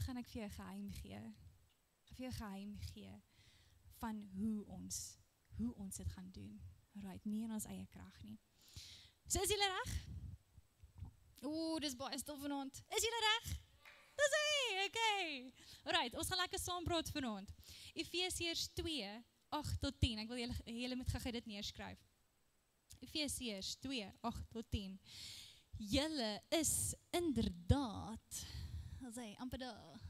gaan ek vir jou 'n geheim gee. Ek gaan vir jou 'n geheim gee van hoe ons dit gaan doen. Alright, nie in ons eie krag nie. So is julle reg? Dis baie stil vanaand. Is julle reg? Dis hy, okay. Alright, ons gaan lekker saam praat vanaand. Efesiërs 2, 8-10. Ek wil julle moet gou dit neerskryf. Efesiërs 2, 8-10. Julle is inderdaad, as hy amper daar.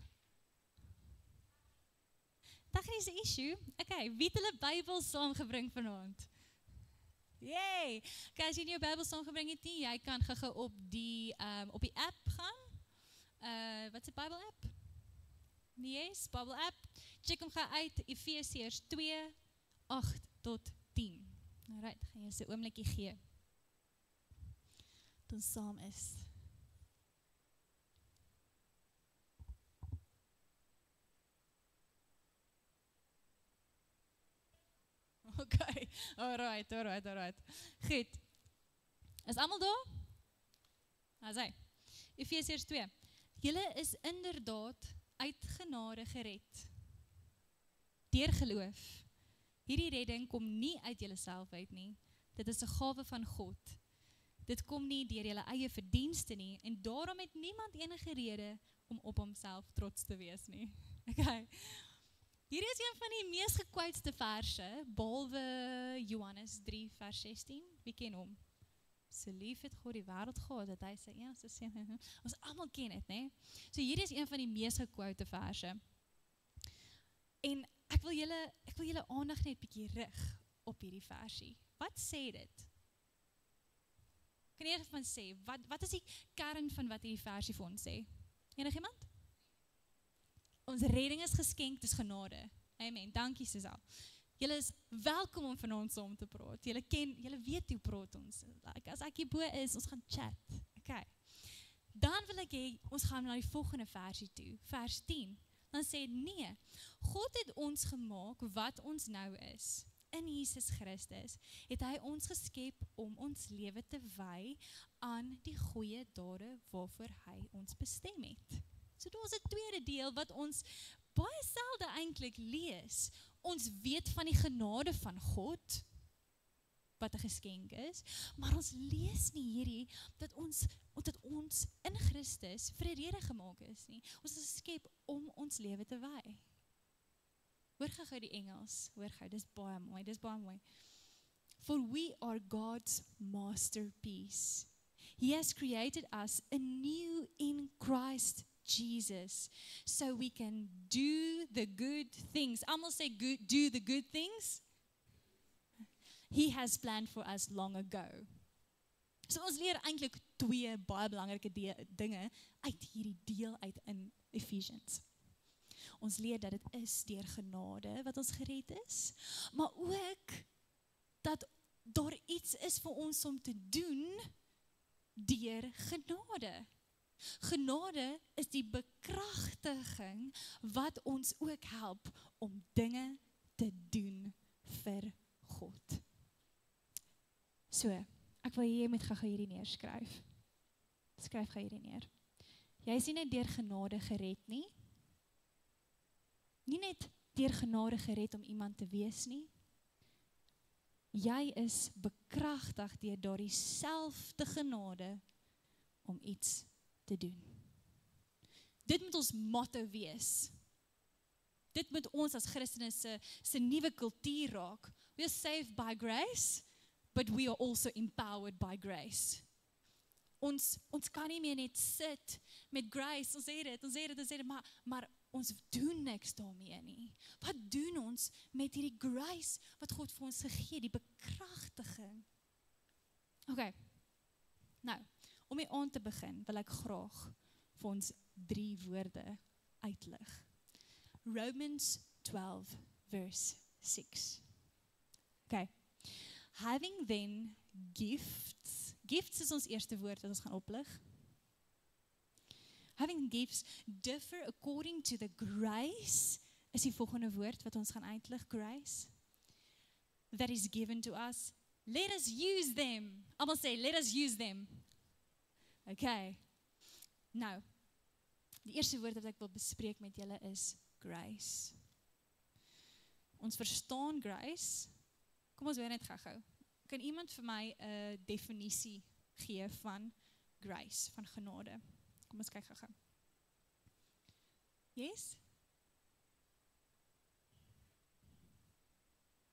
Tegniese issue. Okay, wie het hulle Bybel saamgebring vanaand? Yay! Okay, as jy nie jou Bybel saamgebring het nie, jy kan gou op die app gaan. Wat is die Bybel app? Yes, Bybel app. Check hom gou uit, Efesiërs 2, 8-10. Alright, gaan jy so 'n oombliekie gee. Tot ons saam is. Okay, alright. Goed. Is almal daar? As hy. Efesiërs 2. Julle is inderdaad uit genade gered. Deur geloof. Hierdie redding kom nie uit julleself uit nie. Dit is 'n gawe van God. Dit kom nie deur julle eie verdienste nie en daarom het niemand enige rede om op homself trots te wees nie. Okay. Hierdie is een van die mees gekwoutste verse, behalwe Johannes 3 vers 16. Wie ken hom? So lief het God die wêreld gehad dat hy sy enigste seun. Ons almal ken dit, né? So hierdie is een van die mees gekwoute verse. En ek wil julle aandag net bietjie rig op hierdie versie. Wat sê dit? Kan jy van sê, wat is die kern van wat hierdie versie vir ons sê? Enigiemand? Ons redding is geskenk, dis genade. Amen, dankie Suzal. Julle is welkom om vanaand saam te praat. Julle weet hoe praat ons. As ek hier bo is, ons gaan chat. Okay. Dan wil ek hê, ons gaan na die volgende versie toe, vers 10. Dan sê nee, God het ons gemaak wat ons nou is. In Jesus Christus het hy ons geskep om ons lewe te wy aan die goeie dade waarvoor hy ons bestem het. So dit was 'n tweede deel wat ons baie selde eintlik lees. Ons weet van die genade van God, wat 'n geskenk is, maar ons lees nie hierdie, dat ons in Christus vrede gemaak is nie. Ons is geskep om ons lewe te wy. Hoor gou die Engels, hoor gou, dis baie mooi. For we are God's masterpiece. He has created us anew in Christ Jesus, so we can do the good things. Almal sê do the good things. He has planned for us long ago. So ons leer eintlik twee baie belangrike dinge uit hierdie deel uit in Ephesians. Ons leer dat dit is deur genade wat ons gered is, maar ook dat daar iets is vir ons om te doen deur genade. Genade is die bekragtiging wat ons ook help om dinge te doen vir God. So, ek wil jy moet gou hierdie neerskryf. Skryf gou hierdie neer. Jy is nie net deur genade gered nie. Nie net deur genade gered om iemand te wees nie. Jy is bekragtig deur daardie selfde genade om iets te doen. Dit moet ons motto wees. Dit moet ons as Christene se nuwe kultuur raak. We are saved by grace, but we are also empowered by grace. Ons kan nie meer net sit met grace, ons sê dit, maar ons doen niks daarmee nie. Wat doen ons met hierdie grace wat God vir ons gegee, die bekragtiging? Okay, nou, om hier aan te begin, wil ek graag vir ons 3 woorde uitlig. Romans 12 verse 6. Okay. Having then gifts is ons eerste woord wat ons gaan oplig. Having gifts differ according to the grace is die volgende woord wat ons gaan uitlig, grace. That is given to us. Let us use them. Almal sê, let us use them. Okay. Nou, Die eerste woord wat ek wil bespreek met julle is grace. Ons verstaan grace. Kom ons weer net gou. Kan iemand vir my 'n definisie gee van grace, van genade? Kom ons kyk gou. Yes?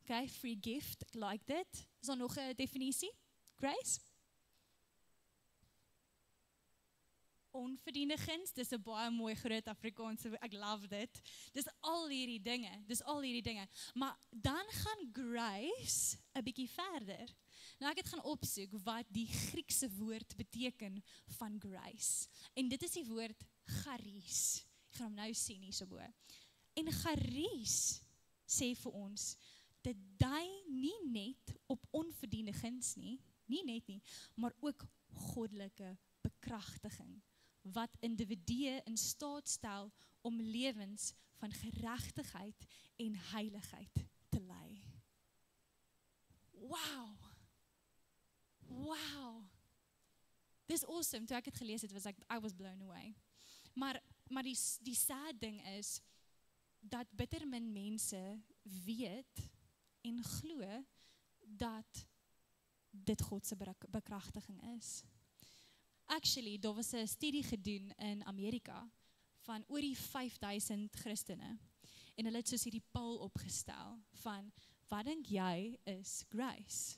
Okay, free gift, ek like dit. Is daar nog 'n definisie? Grace? Onverdiende guns, dis 'n baie mooi groot Afrikaanse, ek love dit. Dis al hierdie dinge. Maar dan gaan grace 'n bietjie verder. Nou ek het gaan opsoek wat die Griekse woord beteken van grace. En dit is die woord charis. Ek gaan hom nou sien hier so bo. En charis sê vir ons, dit dui nie net op onverdiende guns nie net nie, maar ook goddelike bekragtiging, wat individue in staat stel om lewens van geregtigheid en heiligheid te lei. Wow. Dis awesome. Toe ek het gelees het, was I was blown away. Maar die sad ding is, dat bitter min mense weet en glo dat dit God se bekragtiging is. Actually, daar was 'n studie gedoen in Amerika van oor die 5000 Christene. En hulle het soos hierdie poll opgestel van, wat dink jy is grace?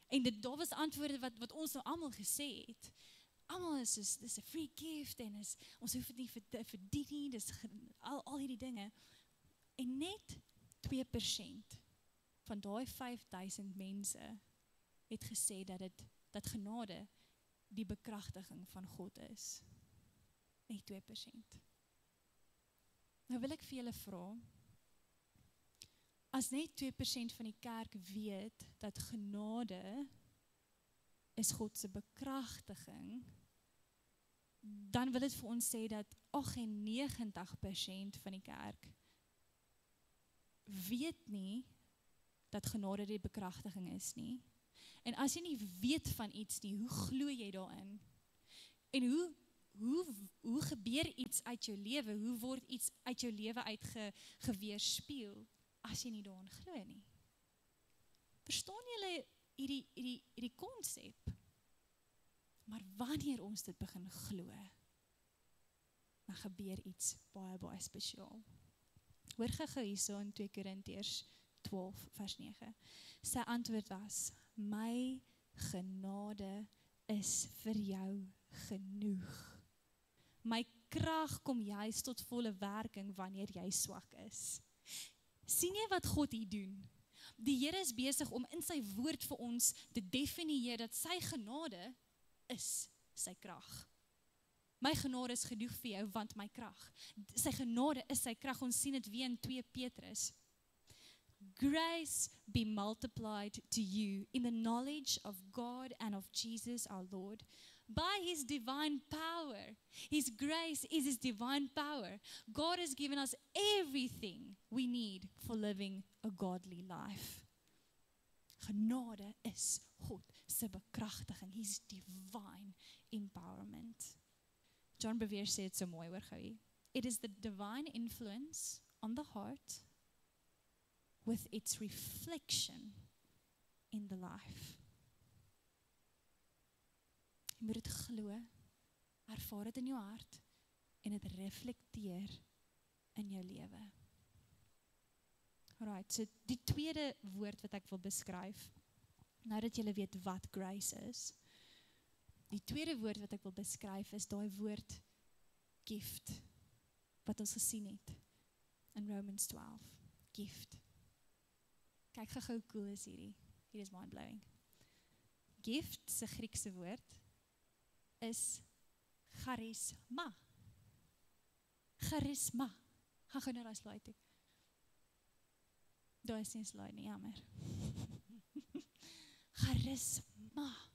En daar was antwoorde wat ons nou almal gesê het. Almal is soos, dis 'n free gift en ons hoef dit nie te verdien nie, dis al hierdie dinge. En net 2% van daai 5000 mense het gesê dat genade die bekragtiging van God is. Net 2%. Nou wil ek vir julle vra, as net 2% van die kerk weet dat genade is God se bekragtiging, dan wil dit vir ons sê dat 98% van die kerk weet nie dat genade die bekragtiging is nie. En as jy nie weet van iets nie, hoe glo jy daarin? En hoe gebeur iets uit jou lewe? Hoe word iets uit jou lewe uitgeweerspieël as jy nie daarin glo nie? Verstaan julle hierdie konsep? Maar wanneer ons dit begin glo, dan gebeur iets baie spesiaal. Hoor gou hierso in 2 Korintiërs 12 vers 9. Sy antwoord was, my genade is vir jou genoeg. My krag kom juis tot volle werking wanneer jy swak is. Sien jy wat God hier doen? Die Here is besig om in sy woord vir ons te definieer dat sy genade is sy krag. My genade is genoeg vir jou, want my krag. Sy genade is sy krag. Ons sien dit weer in 2 Petrus. Grace be multiplied to you in the knowledge of God and of Jesus our Lord, by His divine power. His grace is His divine power. God has given us everything we need for living a godly life. Genade is God se bekragtiging, His divine empowerment. John Bevere sê dit so mooi, hoor gou hier. It is the divine influence on the heart with its reflection in the life. Jy moet dit glo, ervaar dit in jou hart en dit reflekteer in jou lewe. Alright, so die tweede woord wat ek wil beskryf, nou dat julle weet wat grace is, die tweede woord wat ek wil beskryf is daai woord gift, wat ons gesien het in Romans 12, gift. Kyk gou hoe cool is hierdie is mind-blowing. Gift, se Griekse woord, is charisma. Charisma. Gaan gou na daai slide toe. Daar is nie 'n slide nie, jammer. Charisma.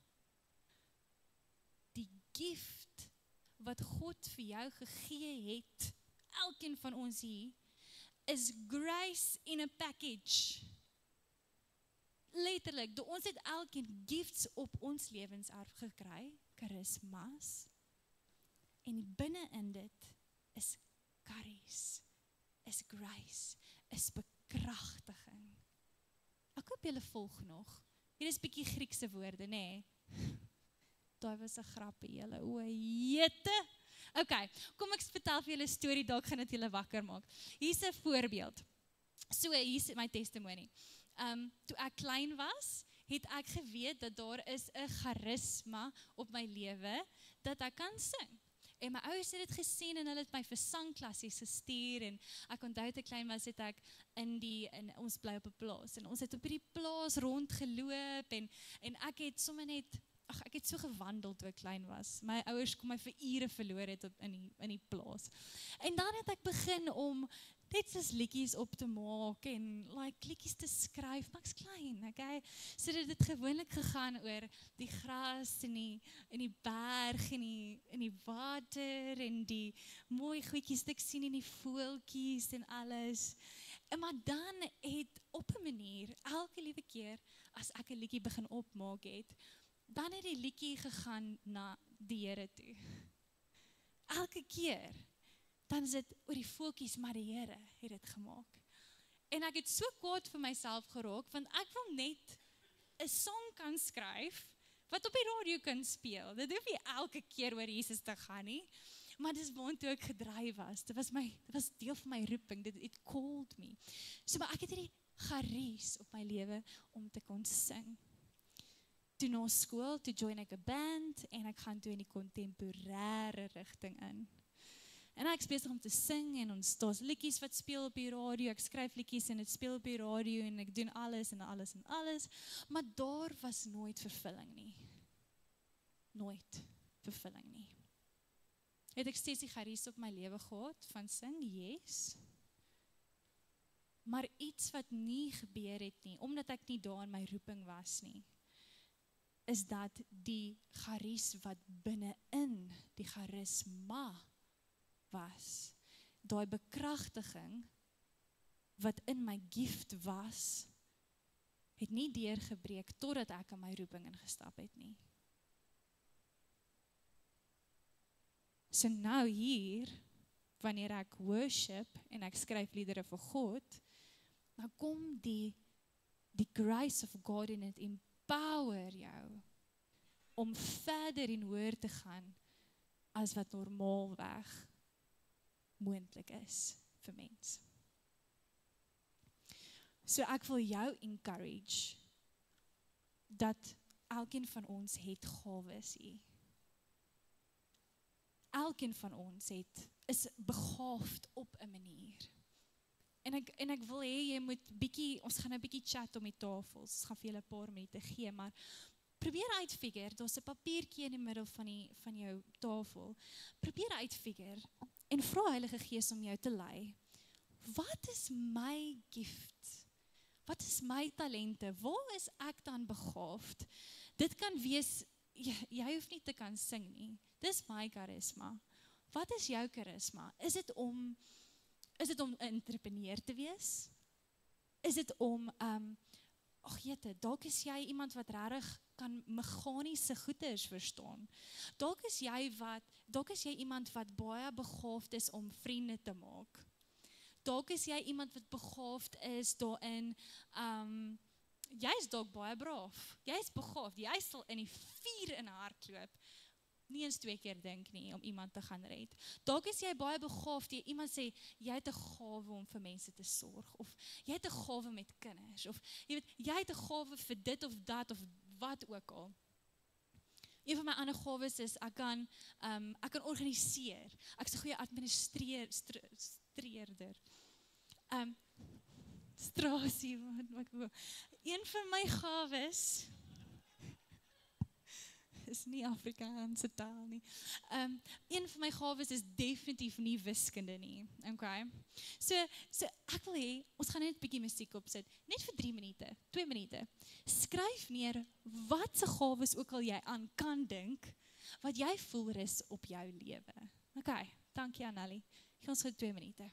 Die gift wat God vir jou gegee het, elkeen van ons hier, is grace in a package. Letterlik, ons het elkeen gifts op ons lewenserf gekry, charismas, en binne in dit is charis, is grace, is bekragtiging. Ek hoop julle volg nog. Hier is bietjie Griekse woorde, nê? Daai was 'n grappie julle. O, jete. Okay, kom ek vertel vir julle 'n storie, dalk gaan dit julle wakker maak. Hier's 'n voorbeeld. So, hier's my testimony. Toe ek klein was, het ek geweet dat daar is 'n charisma op my lewe dat ek kan sing. En my ouers het dit gesien en hulle het my vir sangklassies gestuur en ek onthou toe ek klein was het ek in ons bly op 'n plaas en ons het op hierdie plaas rondgeloop en ek het sommer net ek het so gewandel toe ek klein was. My ouers kon my vir ure verloor het in die plaas. En dan het ek begin om net soos liedjies op te maak en liedjies te skryf, maar ek's klein, okay? So dit het gewoonlik gegaan oor die gras en die berg en die water en die mooi goedjies wat ek sien en die voeltjies en alles. Maar dan het op 'n manier, elke liewe keer as ek 'n liedjie begin opmaak het, dan het die liedjie gegaan na die Here toe. Elke keer, dan is dit oor die voeltjies, maar die Here het dit gemaak. En ek het so kwaad vir myself geraak, want ek wil net 'n song kan skryf, wat op die radio kan speel. Dit hoef nie elke keer oor Jesus te gaan nie, maar dis waartoe ek gedryf was. Dit was deel van my roeping, it called me. So, maar ek het hierdie charis op my lewe om te kon sing. Toe na skool, toe join ek 'n band, en ek gaan toe in die kontemporêre rigting in. En ek is besig om te sing, en daar's liedjies wat speel op die radio, ek skryf liedjies en dit speel op die radio, en ek doen alles en alles en alles, maar daar was nooit vervulling nie. Nooit vervulling nie. Het ek steeds die charis op my lewe gehad, van sing, yes, maar iets wat nie gebeur het nie, omdat ek nie daar in my roeping was nie, is dat die charis wat binne-in die charisma was, daai bekragtiging wat in my gift was, het nie deurgebreek totdat ek in my roeping ingestap het nie. So nou hier, wanneer ek worship en ek skryf liedere vir God, dan kom die grace of God in het empower jou om verder en hoër te gaan as wat normaalweg moontlik is vir mens. So ek wil jou encourage dat elkeen van ons het gawes hier. Elkeen van ons is begaafd op 'n manier. En ek wil hê jy moet ons gaan 'n bietjie chat om die tafels. Ons gaan vir julle 'n paar minute gee, maar probeer uitfigure, daar's 'n papiertjie in die middel van jou tafel. Probeer uitfigure en vra Heilige Gees om jou te lei. Wat is my gift? Wat is my talente? Waar is ek dan begaafd? Dit kan wees, jy hoef nie te kan sing nie. Dis my charisma. Wat is jou charisma? Is dit om 'n entrepreneur te wees? Is dit om, dalk is jy iemand wat regtig kan meganiese goeders verstaan. Dalk is jy iemand wat baie begaafd is om vriende te maak. Dalk is jy iemand wat begaafd is daarin, jy is dalk baie braaf. Jy is begaafd, jy sal in die vuur in hardloop. Nie eens 2 keer dink nie, om iemand te gaan red. Dalk is jy baie begaafd, iemand sê, jy het 'n gawe om vir mense te sorg, of jy het 'n gawe met kinders, of jy het 'n gawe vir dit of dat, of wat ook al. Een van my ander gawes is, ek kan organiseer. Ek is 'n goeie administreerder. Strasie, een van my gawes, is nie Afrikaanse taal nie. Een van my gawes is definitief nie wiskunde nie. Okay? So ek wil hê, ons gaan net 'n bietjie musiek opsit, net vir 3 minute, 2 minute. Skryf neer wat se gawes ook al jy aan kan dink, wat jy voel rus op jou lewe. Okay, dankie Anneli. Gee ons gou 2 minute.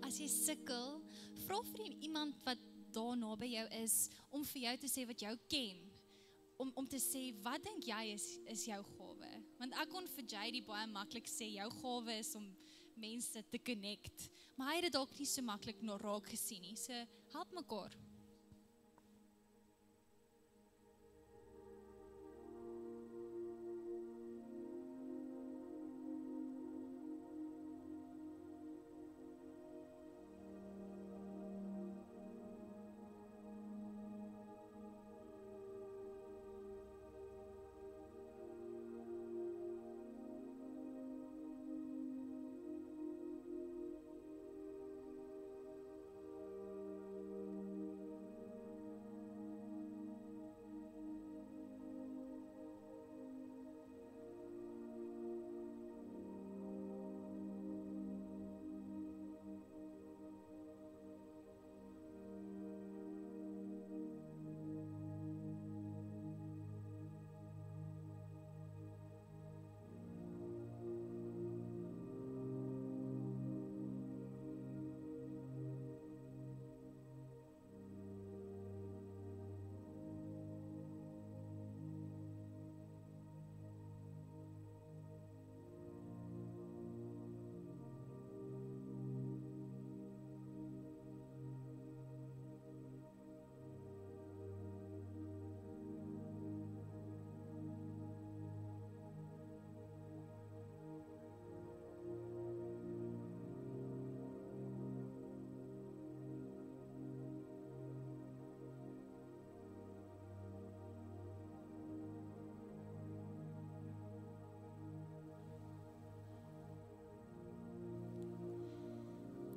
as jy sukkel, vra vir iemand wat daar naby jou is, om vir jou te sê wat jou ken. Om te sê, wat dink jy is jou gawe? Want ek kon vir JD baie maklik sê, jou gawe is om mense te connect. Maar hy het dit dalk nie so maklik raak gesien nie. So, help mekaar.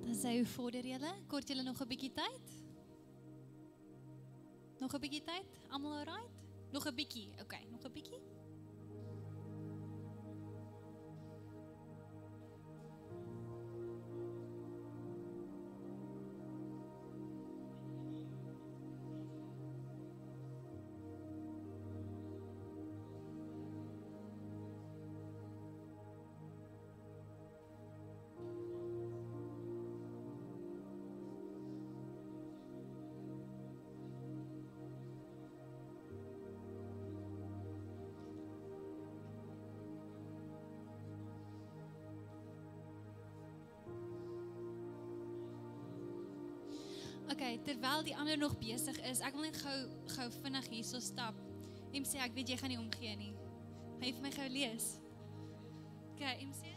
Dan sê hoe vorder julle? Kort julle nog 'n bietjie tyd? Nog 'n bietjie tyd? Almal alright? Nog 'n bietjie. Okay, nog 'n bietjie. Okay, terwyl die ander nog besig is, ek wil net gou vinnig hierso stap. MC, ek weet jy gaan nie omgee nie. Gaan jy vir my gou lees? Okay, MC.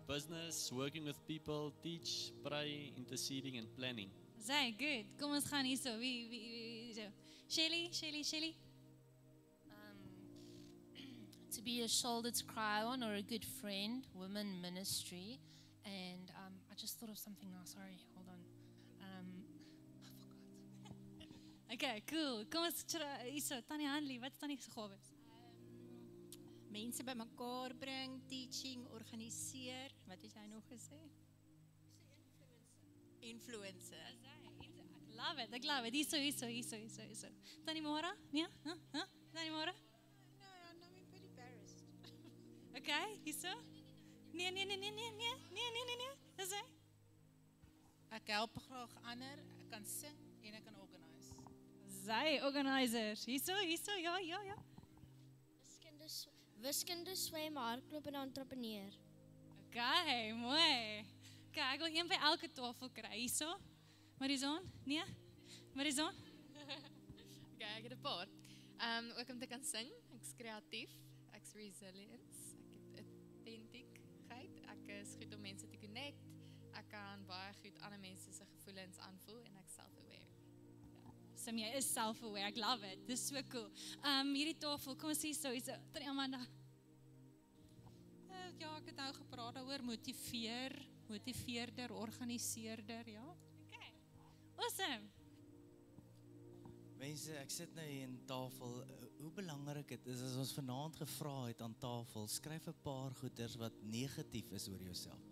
Business, working with people, teach, pray, interceding and planning. Say, good. Kom ons gaan hierso. Wie so. Shelly. To be a shoulder to cry on or a good friend, women ministry, and I just thought of something now. Sorry, hold on. Okay, cool. Kom ons hierso. Tannie Hanlie, wat is Tannie se gawes? Mense bymekaar bring, teaching, organiseer. Wat het jy nog gesê? Influencer. Ek love it. Hierso. Tannie Mara? Nee? Tannie Mara? No, I'm a bit embarrassed. Okay, hierso? Nee. Dis hy. Ek help graag ander, ek kan sing en ek kan organise. Sy organisers. Hierso, ja. Wiskunde, swem, hardloop en entrepreneur. Okay, mooi. Okay, ek wil een by elke tafel kry. Hierso. Marizon? Nee? Marizon? Okay, ek het 'n paar. Ook om te kan sing, ek's kreatief, ek's resilient, ek het authenticiteit, ek is goed om mense te connect, ek kan baie goed ander mense se gevoelens aanvoel en ek's self-aware. Sim, jy is self-aware. Ek love it. Dis so cool. Hierdie tafel, kom ons sê so, Tannie Amanda. Ja, ek het nou gepraat daaroor motiveerder, organiseerder, ja. Okay. Awesome. Mense, ek sit nou hier aan tafel. Hoe belangrik dit is as ons vanaand gevra het aan tafel, skryf 'n paar goeders wat negatief is oor jouself.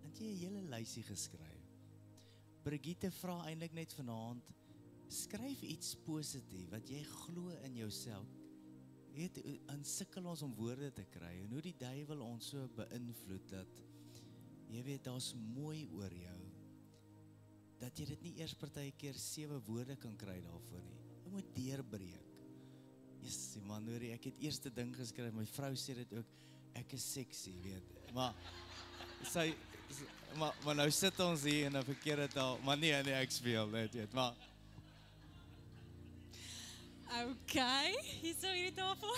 Het jy 'n hele lysie geskryf? Brigitte vra eintlik net vanaand, skryf iets positief wat jy glo in jouself. Jy weet, en sukkel ons om woorde te kry en hoe die duiwel ons so beïnvloed dat jy weet daar's mooi oor jou. dat jy dit nie eers partykeer 7 woorde kan kry daarvoor nie. Jy moet deurbreek. Yes, man, hoor, ek het eerste ding geskryf, my vrou sê dit ook, ek is sexy, weet. Maar maar nou sit ons hier in 'n verkeerde taal, maar nee, ek speel net, weet, maar Okay, hier so hierdie tafel.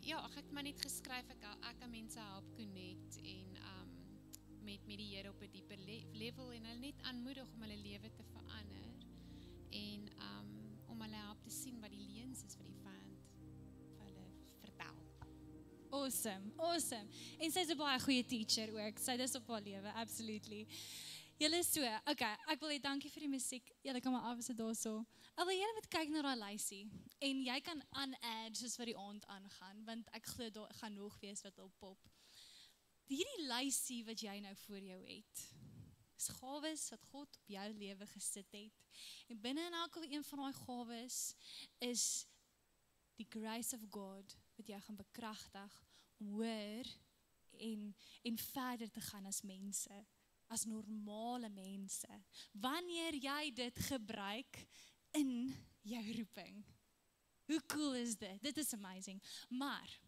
Ja, ek het maar net geskryf, ek kan mense help connect en met die Here op 'n dieper level en hulle net aanmoedig om hulle lewe te verander en om hulle help te sien wat die leuns is wat die vyand vir hulle vertel. Awesome. En sy's 'n baie goeie teacher ook. Sy dis op haar lewe, absolutely. Julle is so, okay, ek wil dankie vir die musiek. Julle kan maar afsit daarso. Alhoewel julle moet kyk na daai lysie en jy kan add soos wat die aand aangaan, want ek glo daar gaan nog wees wat op pop. Hierdie lysie wat jy nou voor jou het, is gawes wat God op jou lewe gesit het. En binne in elke een van daai gawes is die grace of God wat jou gaan bekragtig om hoër en verder te gaan as mense, as normale mense. Wanneer jy dit gebruik in jou roeping. Hoe cool is dit? Dit is amazing. Maar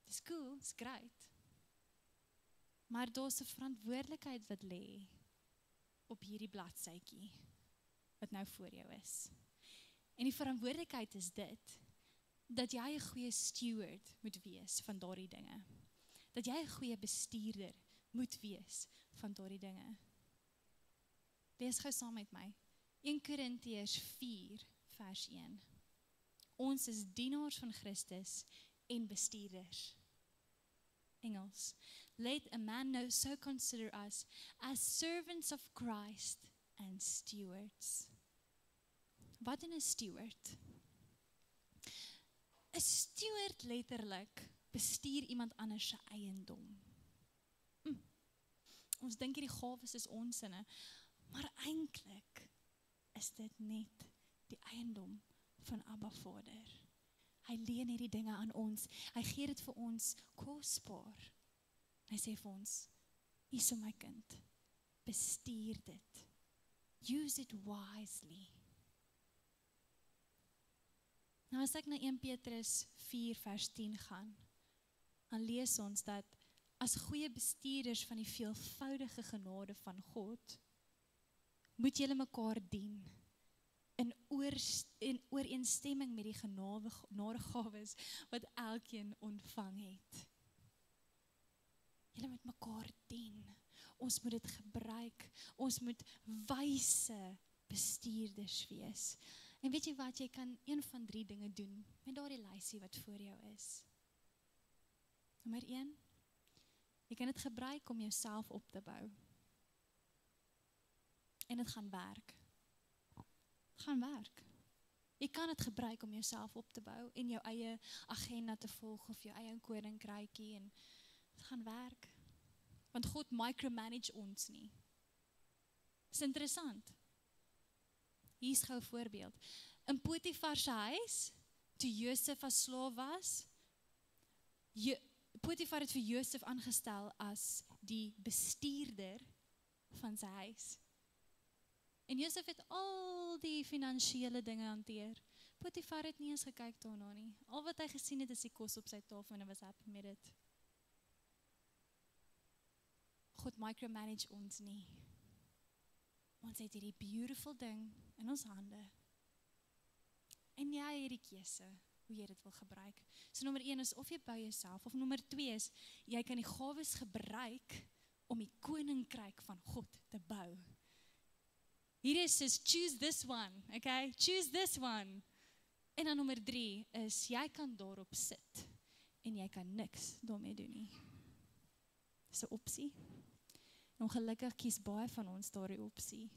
dis cool, is great. Maar daar's 'n verantwoordelikheid wat lê op hierdie bladsytjie wat nou voor jou is. En die verantwoordelikheid is dit, dat jy 'n goeie steward moet wees van daardie dinge. Dat jy 'n goeie bestuurder moet wees van daardie dinge. Lees gou saam met my. 1 Korintiërs 4 vers 1. Ons is dienaars van Christus en bestuurders. Engels. Let a man so consider us as servants of Christ and stewards. Wat is 'n steward? 'n Steward letterlik bestuur iemand anders se eiendom. Ons dink hierdie gawes is onsinne, maar eintlik is dit net die eiendom van Abba Vader. Hy leen hierdie dinge aan ons. Hy gee dit vir ons kosbaar. Hy sê vir ons, hierso my kind, bestuur dit. Use it wisely. Nou as ek na 1 Petrus 4 vers 10 gaan, dan lees ons dat as goeie bestuurders van die veelvoudige genade van God, moet julle mekaar dien in ooreenstemming met die genadegawes wat elkeen ontvang het. Julle moet mekaar dien. Ons moet dit gebruik. Ons moet wyse bestuurders wees. En weet jy wat, jy kan een van 3 dinge doen met daardie lysie wat voor jou is. Nommer 1, jy kan dit gebruik om jouself op te bou. En dit gaan werk. Jy kan dit gebruik om jouself op te bou en jou eie agenda te volg of jou eie koninkrykie en dit gaan werk. Want God micromanage ons nie. Dis interessant. Hier is gou 'n voorbeeld. In Potifar se huis, toe Josef as slaaf was, Potifar het vir Josef aangestel as die bestuurder van sy huis. En Josef het al die finansiële dinge hanteer. Potifar het nie eens gekyk daarna nie. Al wat hy gesien het is die kos op sy tafel en hy was happy met dit. God micromanage ons nie. Ons het hierdie beautiful ding in ons hande. En jy het die keuse hoe jy dit wil gebruik. So nommer 1 is of jy bou jouself, of nommer 2 is, jy kan die gawes gebruik om die koninkryk van God te bou. Hier is choose this one, okay? Choose this one. En dan nommer 3 is, jy kan daarop sit, en jy kan niks daarmee doen nie. Dis 'n opsie. En ongelukkig kies baie van ons daardie opsie.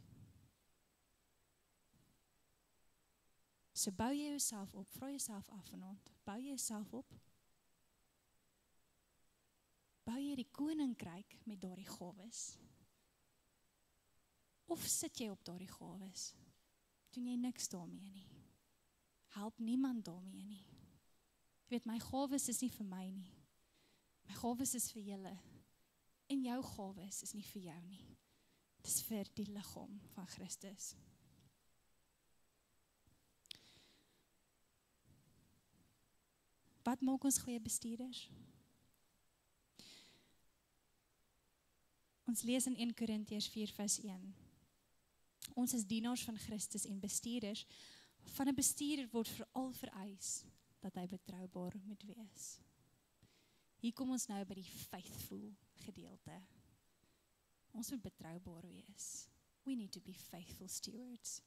So bou jy jouself op, vra jouself af vanaand, bou jy jouself op? Bou jy die koninkryk met daardie gawes? Of sit jy op daardie gawes? Doen jy niks daarmee nie? Help niemand daarmee nie? Jy weet, my gawes is nie vir my nie. My gawes is vir julle. En jou gawes is nie vir jou nie. Dis vir die liggaam van Christus. Wat maak ons goeie bestuurders? Ons lees in 1 Korintiërs 4 vers 1. Ons is dienaars van Christus en bestuurders. Van 'n bestuurder word veral vereis dat hy betroubaar moet wees. Hier kom ons nou by die faithful gedeelte. Ons moet betroubaar wees. We need to be faithful stewards.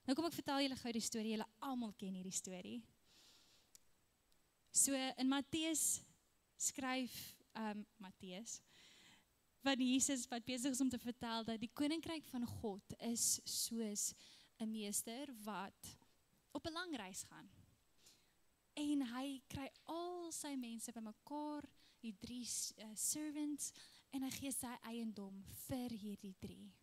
Nou kom ek vertel julle gou die storie. Julle almal ken hierdie storie. So in Matteus skryf Matteus van Jesus wat besig is om te vertel dat die koninkryk van God is soos 'n meester wat op 'n lang reis gaan. En hy kry al sy mense bymekaar, die 3 servants, en hy gee sy eiendom vir hierdie 3.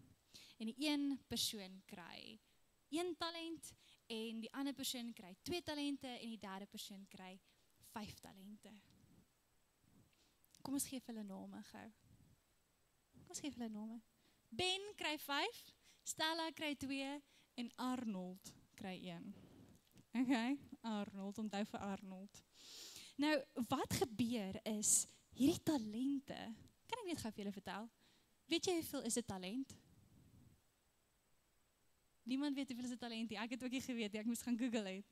En die een persoon kry 1 talent, en die ander persoon kry 2 talente, en die derde persoon kry 5 talente. Kom ons geef hulle name gou. Ben kry 5, Stella kry 2, en Arnold kry 1. Okay, Arnold, onthou vir Arnold. Nou, wat gebeur is, hierdie talente, kan ek net gou vir julle vertel, weet jy hoeveel is 'n talent? Niemand weet hoeveel is 'n talent nie, ek het ook nie geweet, ek moes gaan Google het.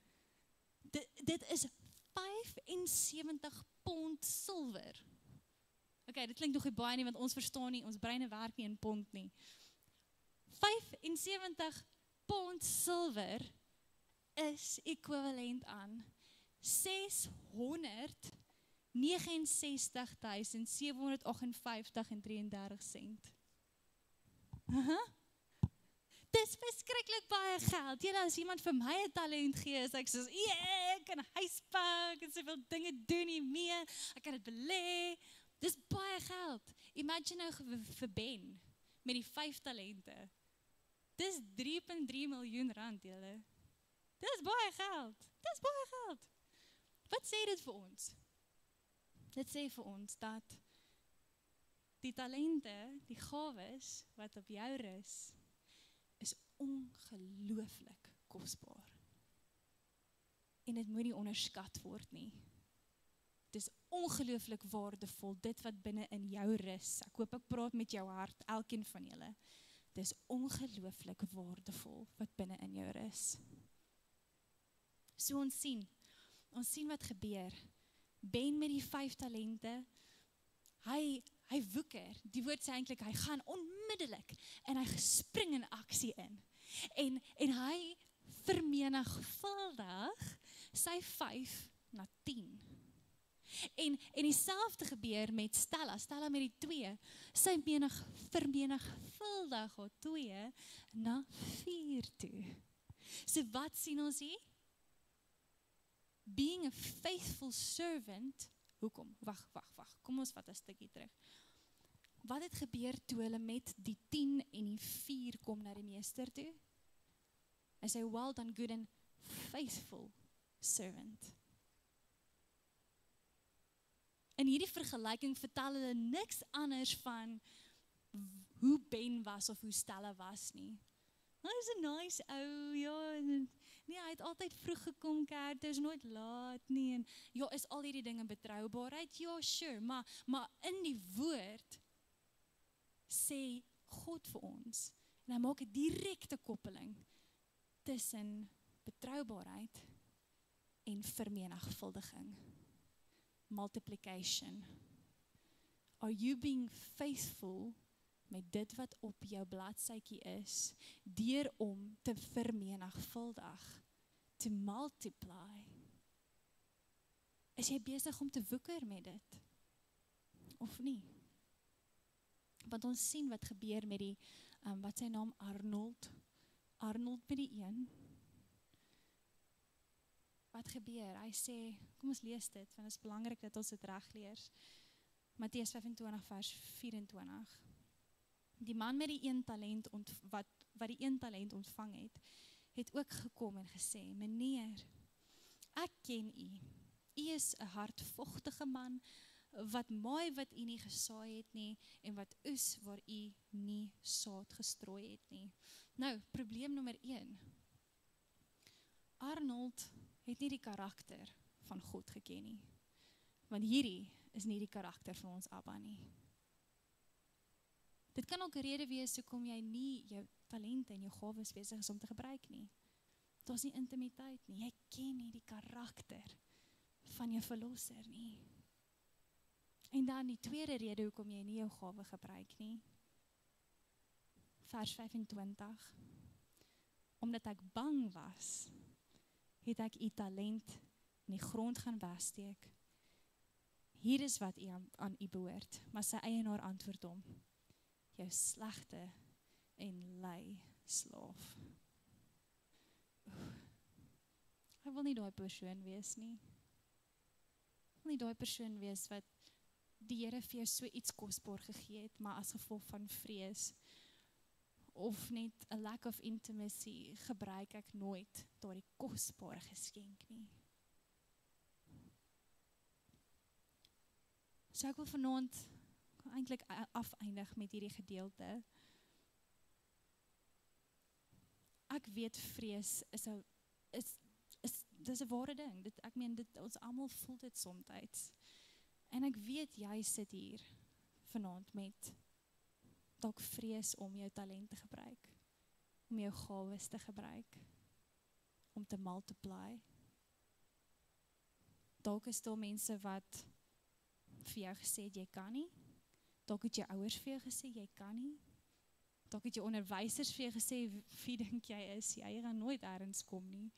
Dit is 75 pond silwer. Okay, dit klink nog nie baie nie, want ons verstaan nie, ons breine werk nie in pond nie. 75 pond silwer is ekwivalent aan 669.758.33 sent. Dis verskriklik baie geld. Julle, as iemand vir my 'n talent gee, is ek soos, ek kan huisbou, ek kan soveel dinge doen hiermee, ek kan dit belê. Dis baie geld. Imagine nou vir Ben met die 5 talente. Dis 3.3 miljoen rand, julle. Dis baie geld. Wat sê dit vir ons? Dit sê vir ons dat die talente, die gawes wat op jou rus, is ongelooflik kosbaar. En dit moet nie onderskat word nie. Dit is ongelooflik waardevol, dit wat binne in jou rus. Ek hoop ek praat met jou hart, elkeen van julle. Dit is ongelooflik waardevol wat binne in jou rus. So ons sien wat gebeur. Ben met die 5 talente, hy woeker, die woord sê eintlik, hy gaan onmiddellik, en hy spring in aksie in, en hy vermenigvuldig sy 5 na 10. En dieselfde gebeur met Stella met die 2, sy vermenigvuldig haar 2 na 4 toe. So wat sien ons hier? Being a faithful servant, hoekom? Wag, kom ons vat 'n stukkie terug. Wat het gebeur toe hulle met die 10 en die 4 kom na die meester toe? Hy sê, well done, good and faithful servant. In hierdie vergelyking vertel hulle niks anders van hoe Ben was of hoe Stella was nie. Hy is 'n nice ou, ja, nee, hy het altyd vroeg gekom kerk, hy is nooit laat nie, en ja, is al hierdie dinge betroubaarheid? Ja, sure, maar in die woord sê God vir ons, en hy maak 'n direkte koppeling tussen betroubaarheid en vermenigvuldiging. Multiplication. Are you being faithful met dit wat op jou bladsytjie is, deur om te vermenigvuldig, to multiply? Is jy besig om te woeker met dit? Of nie? Want ons sien wat gebeur met die, wat sy naam Arnold met die 1. Wat gebeur? Hy sê, kom ons lees dit, want het is belangrik dat ons dit reg lees. Matteus 25 vers 24. Die man met die 1 talent, wat die 1 talent ontvang het ook gekom en gesê, meneer, ek ken u. U is 'n hardvochtige man, wat maai wat u nie gesaai het nie, en wat oes waar u nie saad gestrooi het nie. Nou, probleem nommer 1. Arnold het nie die karakter van God geken nie. Want hierdie is nie die karakter van ons Abba nie. Dit kan ook 'n rede wees hoekom jy nie jou talente en jou gawes besig is om te gebruik nie. Daar's nie intimiteit nie. Jy ken nie die karakter van jou verlosser nie. En dan die tweede rede hoekom jy nie jou gawe gebruik nie. Vers 25. Omdat ek bang was, het ek u talent in die grond gaan wegsteek. Hier is wat aan u behoort, maar sy eienaar antwoord hom, jou slegte en lui slaaf. Ek wil nie daai persoon wees nie. Ek wil nie daai persoon wees wat die Here vir jou so iets kosbaar gegee het, maar as gevolg van vrees, of net 'n lack of intimacy, gebruik ek nooit daardie kosbare geskenk nie. So ek wil vanaand eintlik afeindig met hierdie gedeelte. Ek weet vrees dis 'n ware ding. Ek meen ons almal voel dit soms. En ek weet jy sit hier vanaand met dalk vrees om jou talent te gebruik, om jou gawes te gebruik, om te multiply. Dalk is daar mense wat vir jou gesê het jy kan nie. Dalk het jou ouers vir jou gesê jy kan nie. Dalk het jou onderwysers vir jou gesê wie dink jy is, jy gaan nooit ergens kom nie.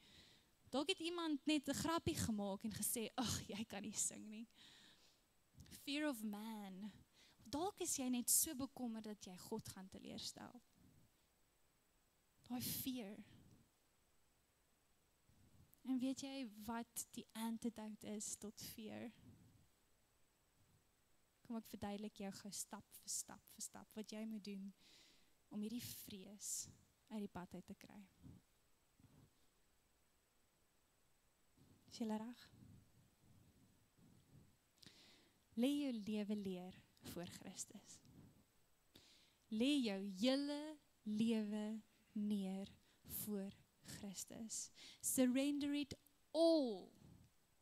Dalk het iemand net 'n grappie gemaak en gesê, ag, jy kan nie sing nie. Fear of man. Dalk is jy net so bekommerd dat jy God gaan teleurstel. Daai fear. En weet jy wat die antidote is tot fear? Kom ek verduidelik jou gou stap vir stap wat jy moet doen om hierdie vrees uit die pad uit te kry. Is jy reg? Lê jou lewe leer voor Christus. Lê jou hele lewe neer voor Christus. Surrender it all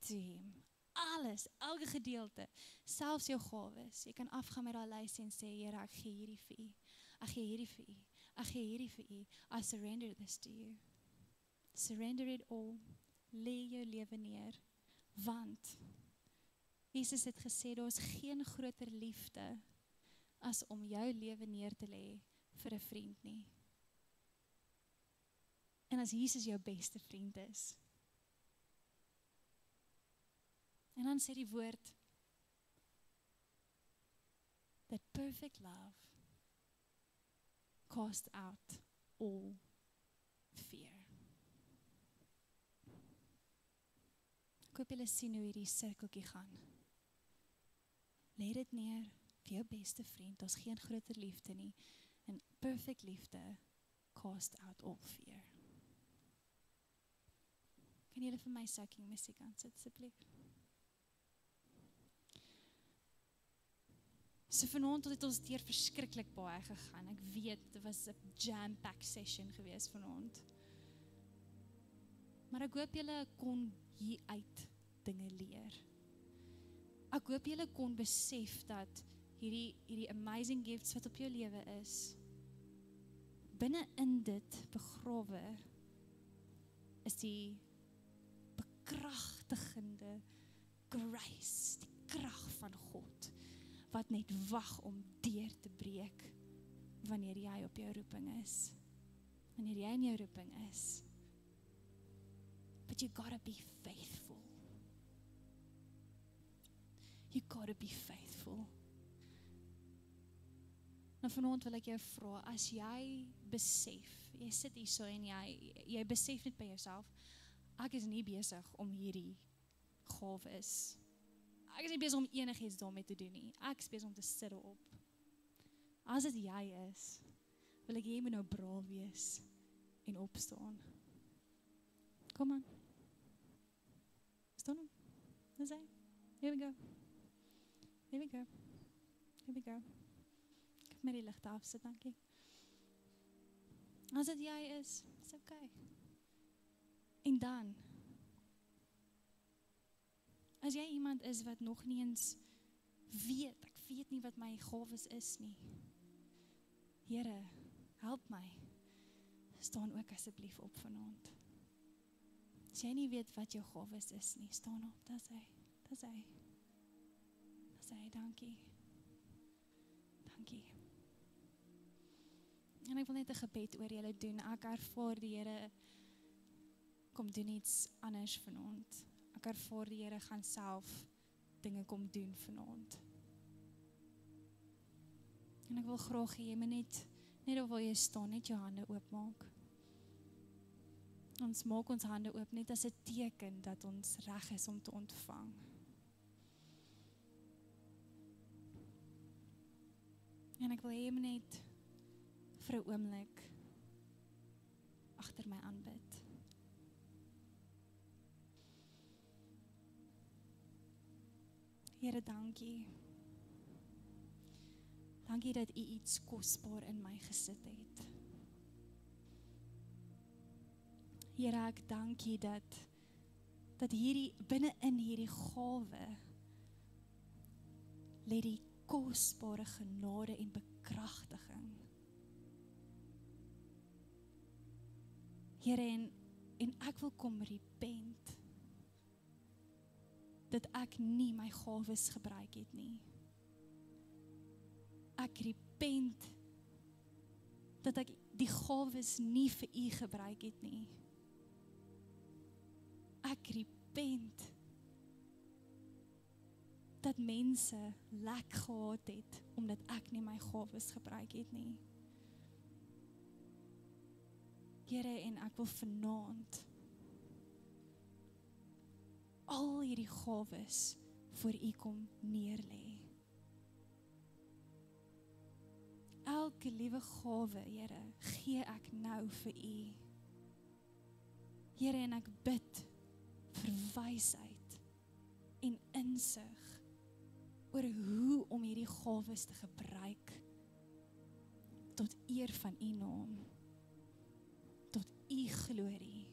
to him. Alles, elke gedeelte, selfs jou gawes. Jy kan afgaan met daai lys en sê, Here, ek gee hierdie vir u. Ek gee hierdie vir u. Ek gee hierdie vir u. I surrender this to you. Surrender it all. Lê jou lewe neer. Want Jesus het gesê, daar is geen groter liefde as om jou lewe neer te lê vir 'n vriend nie. En as Jesus jou beste vriend is. En dan sê die woord, that perfect love cast out all fear. Ek hoop julle sien hoe hierdie sirkeltjie gaan. Lê dit neer vir jou beste vriend, daar's geen groter liefde nie, en perfect liefde cast out all fear. Kan julle vir my sucking musiek aansit, asseblief? So vanaand het ons deur verskriklik baie gegaan. Ek weet, dit was 'n jam-packed session geweest vanaand. Maar ek hoop julle kon hier uit dinge leer. Ek hoop julle kon besef dat hierdie amazing gifts wat op jou lewe is, binne in dit begrawe is die bekragtigende grace, die krag van God, wat net wag om deur te breek wanneer jy op jou roeping is. Wanneer jy in jou roeping is. But you gotta be faithful. You gotta be faithful. Nou vanaand wil ek jou vra, as jy besef, jy sit hier so en jy besef net by jouself, ek is nie besig om hierdie gawes. Ek is nie besig om enigiets daarmee te doen nie. Ek is besig om te sit op. As dit jy is, wil ek jy moet nou braaf wees en opstaan. Kom aan. Staan op. Dis hy. Here we go. There we go. There we go. Ek het my die ligte afsit, dankie. As dit jy is okay. En dan, as jy iemand is wat nog nie eens weet, ek weet nie wat my gawes is nie. Here, help my. Staan ook asseblief op vanaand. As jy nie weet wat jou gawes is nie, staan op, dis hy. Dankie. Dankie. En ek wil net 'n gebed oor julle doen. Ek ervaar die Here kom doen iets anders vanaand. Ek ervaar die Here gaan self dinge kom doen vanaand. En ek wil graag hê jy moet net of waar jy staan, net jou hande oopmaak. Ons maak ons hande oop net as 'n teken dat ons reg is om te ontvang. En ek wil hê jy moet net vir 'n oomblik agter my aanbid. Here, dankie. Dankie dat U iets kosbaar in my gesit het. Here, ek dankie dat hierdie binne in hierdie gawe lê die kosbare genade en bekragtiging. Here, en ek wil kom repent dat ek nie my gawes gebruik het nie. Ek repent dat ek die gawes nie vir U gebruik het nie. Ek repent dat mense lek gehad het omdat ek nie my gawes gebruik het nie. Here, en ek wil vanaand al hierdie gawes voor U kom neerlê. Elke liewe gawe, Here, gee ek nou vir U. Here, en ek bid vir wysheid en insig oor hoe om hierdie gawes te gebruik tot eer van U naam, tot U glorie.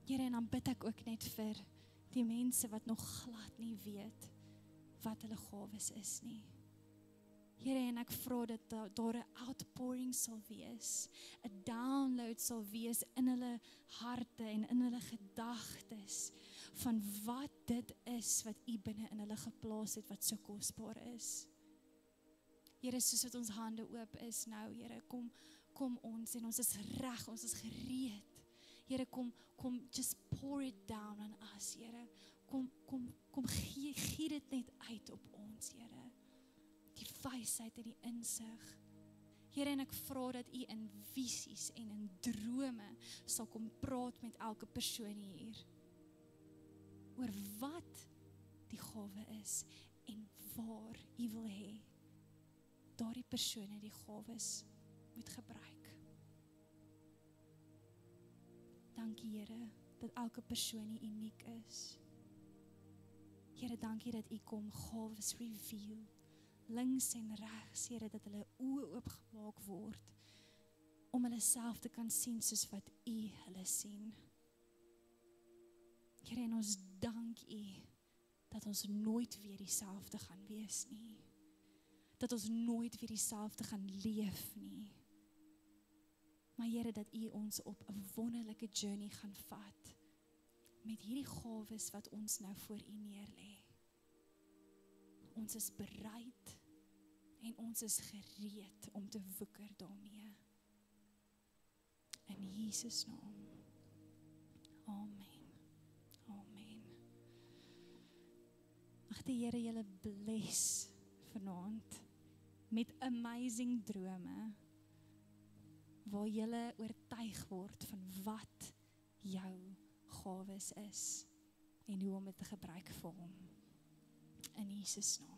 Here, en dan bid ek ook net vir die mense wat nog glad nie weet wat hulle gawes is nie. Here, en ek vra dat daar 'n outpouring sal wees, 'n download sal wees in hulle harte en in hulle gedagtes van wat dit is wat U binne in hulle geplaas het wat so kosbaar is. Here, soos wat ons hande oop is nou, Here, kom ons en ons is reg, ons is gereed. Here, kom just pour it down on us, Here. Kom gee dit net uit op ons, Here. Die wysheid en die insig. Here, en ek vra dat U in visies en in drome sal kom praat met elke persoon hier oor wat die gawe is en waar U wil hê daardie persone die gawes moet gebruik. Dankie, Here, dat elke persoon uniek is. Here, dankie dat U kom gawes reveal, links en regs, Here, dat hulle oë oopgemaak word, om hulle self te kan sien soos wat U hulle sien. Here, en ons dank U, dat ons nooit weer dieselfde gaan wees nie, dat ons nooit weer dieselfde gaan leef nie, maar Here, dat U ons op 'n wonderlike journey gaan vat, met hierdie gawes wat ons nou voor U neerlê. Ons is bereid en ons is gereed om te woeker daarmee. In Jesus naam. Amen. Amen. Mag die Here julle bless vanaand met amazing drome, waar julle oortuig word van wat jou gawes is en hoe om dit te gebruik vir Hom. In Jesus naam.